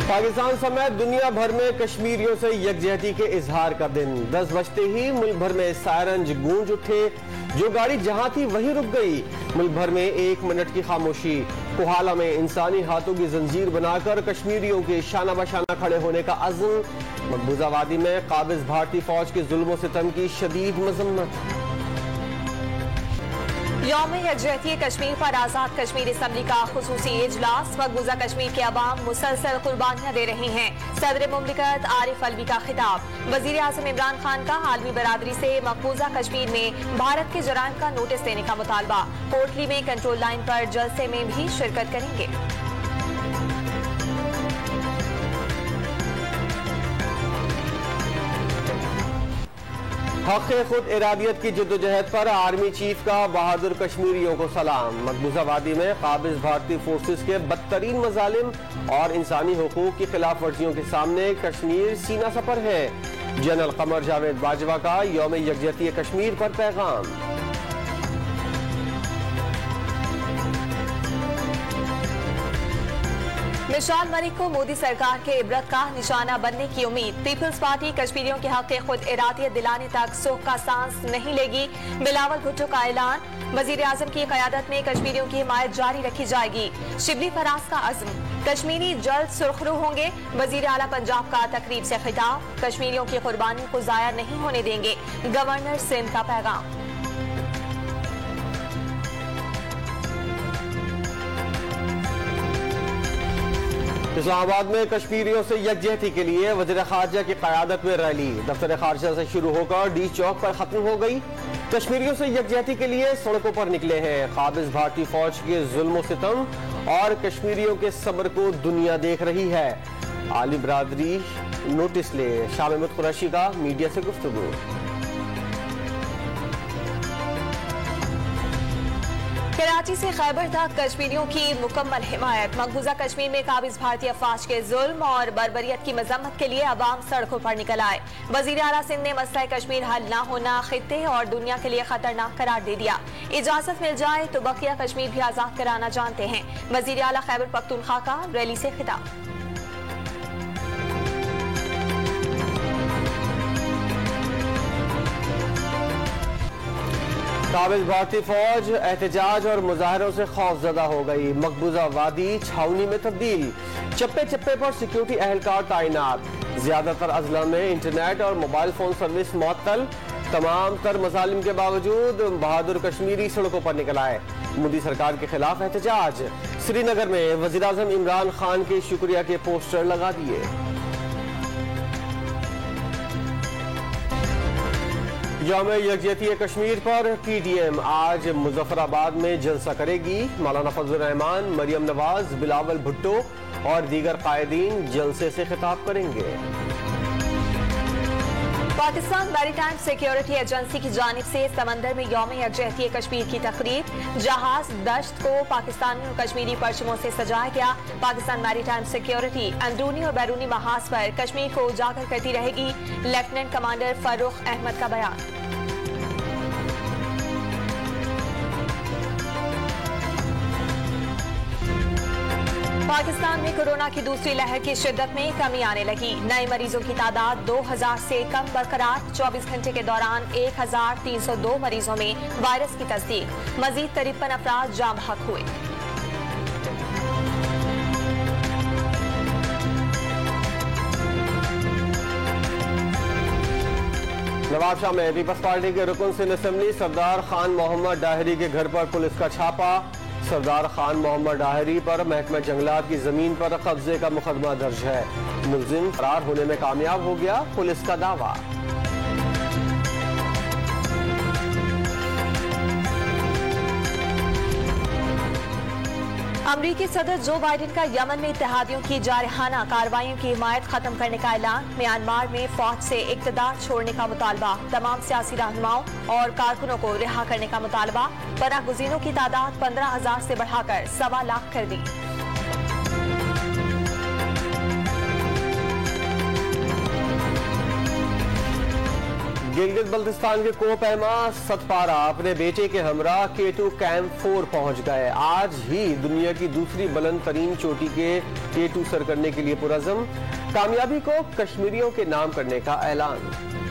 पाकिस्तान समेत दुनिया भर में कश्मीरियों से यकजहती के इजहार का दिन। 10 बजते ही मुल्क भर में सायरन गूंज उठे। जो गाड़ी जहां थी वहीं रुक गई। मुल्क भर में 1 मिनट की खामोशी। कोहाला में इंसानी हाथों की जंजीर बनाकर कश्मीरियों के शाना बशाना खड़े होने का अज़्म। मकबूजा वादी में काबिज भारतीय फौज के जुल्म सितम की शदीद मजम्मत। यौम यकजहती कश्मीर पर आजाद कश्मीर असम्बली का खुसूसी इजलास। मकबूजा कश्मीर के अवाम मुसलसल कुर्बानियां दे रहे हैं। सदर मुमलिकत आरिफ अलवी का खिताब। वजीर आजम इमरान खान का आलमी बरादरी से मकबूजा कश्मीर में भारत के जराइम का नोटिस देने का मुतालबा। कोटली में कंट्रोल लाइन पर जलसे में भी शिरकत करेंगे। हक़ खुद इरादियत की जद्दोजहद पर आर्मी चीफ का बहादुर कश्मीरियों को सलाम। मकबूजा वादी में काबिज भारतीय फोर्सेस के बदतरीन मजालिम और इंसानी हुकूक की खिलाफ वर्जियों के सामने कश्मीर सीना सपर है। जनरल कमर जावेद बाजवा का यौम यकजहती कश्मीर पर पैगाम। मिशाल मलिक को मोदी सरकार के इबरत का निशाना बनने की उम्मीद। पीपल्स पार्टी कश्मीरियों के हक खुद इरादियत दिलाने तक सुख का सांस नहीं लेगी। बिलावल भुट्टो का ऐलान। वजीर आजम की क़यादत में कश्मीरियों की हिमायत जारी रखी जाएगी। शिबली फराज का अज़्म। कश्मीरी जल्द सुर्खरू होंगे। वजीर आला पंजाब का तकरीब से खिताब। कश्मीरियों की कुर्बानी को जाया नहीं होने देंगे। गवर्नर सिंध का पैगाम। इस्लामाबाद में कश्मीरियों से यकजहती के लिए वज़ीर ख़ारजा की क़यादत में रैली दफ्तर ख़ारजा से शुरू होकर डी चौक पर खत्म हो गई। कश्मीरियों से यकजहती के लिए सड़कों पर निकले हैं। काबिज भारतीय फौज के जुल्म सितम और कश्मीरियों के सब्र को दुनिया देख रही है। आली बरादरी नोटिस ले। शाह महमूद कुरैशी का मीडिया से गुफ्तगू। कराची से खैबर तक कश्मीरियों की मुकम्मल हिमायत। मकबूजा कश्मीर में काबिज भारतीय अफवाज के जुल्म और बर्बरियत की मजम्मत के लिए अवाम सड़कों पर निकल आए। वजीर आला सिंध ने मसला कश्मीर हल न होना खित्ते और दुनिया के लिए खतरनाक करार दे दिया। इजाजत मिल जाए तो बकिया कश्मीर भी आजाद कराना जानते हैं। वजीर आला खैबर पख्तूनख्वा का रैली से खिताब। काबिज भारतीय फौज एहतजाज और मुजाहरों से खौफजदा हो गई। मकबूजा वादी छावनी में तब्दील। चप्पे चप्पे पर सिक्योरिटी एहलकार तैनात। ज्यादातर अजला में इंटरनेट और मोबाइल फोन सर्विस मुअत्तल। तमाम तर मसालिम के बावजूद बहादुर कश्मीरी सड़कों पर निकल आए। मोदी सरकार के खिलाफ एहतजाज। श्रीनगर में वजीर आजम इमरान खान के शुक्रिया के पोस्टर लगा दिए। यौम यकजहती कश्मीर पर PTM आज मुजफ्फराबाद में जलसा करेगी। मौलाना फजल रहमान, मरियम नवाज, बिलावल भुट्टो और दीगर कायदीन जलसे से खिताब करेंगे। पाकिस्तान मैरीटाइम सिक्योरिटी एजेंसी की जानिब से समंदर में यौम यकजहती कश्मीर की तकरीब। जहाज दश्त को पाकिस्तानी और कश्मीरी परचमों से सजाया गया। पाकिस्तान मैरीटाइम सिक्योरिटी अंदरूनी और बैरूनी महाज पर कश्मीर को उजागर करती रहेगी। लेफ्टिनेंट कमांडर फर्रुख अहमद का बयान। पाकिस्तान में कोरोना की दूसरी लहर की शिद्दत में कमी आने लगी। नए मरीजों की तादाद 2000 से कम बरकरार। 24 घंटे के दौरान 1302 मरीजों में वायरस की तस्दीक। मजीद 53 अफराद जाम बहक हुए। नवाब शाह में पीपल्स पार्टी के रुकन सिंध असेंबली सरदार खान मोहम्मद डाहरी के घर पर पुलिस का छापा। सरदार खान मोहम्मद डाहरी पर महकमा जंगलात की जमीन पर कब्जे का मुकदमा दर्ज है। मुलजिम फरार होने में कामयाब हो गया, पुलिस का दावा। अमरीकी सदर जो बाइडेन का यमन में इत्तेहादियों की जारहाना कार्रवाइयों की हिमायत खत्म करने का ऐलान। म्यांमार में फौज से इक़्तिदार छोड़ने का मुतालबा। तमाम सियासी रहनुमाओं और कारकुनों को रिहा करने का मुतालबा। पनाह गुज़ीरों की तादाद 15,000 से बढ़ाकर 1.25 लाख कर दी। गिलगित बल्तिस्तान के कोहपैमा सतपारा अपने बेटे के हमरा K2 कैंप 4 पहुंच गए। आज ही दुनिया की दूसरी बुलंद तरीन चोटी के K2 सर करने के लिए पुरज़म। कामयाबी को कश्मीरियों के नाम करने का ऐलान।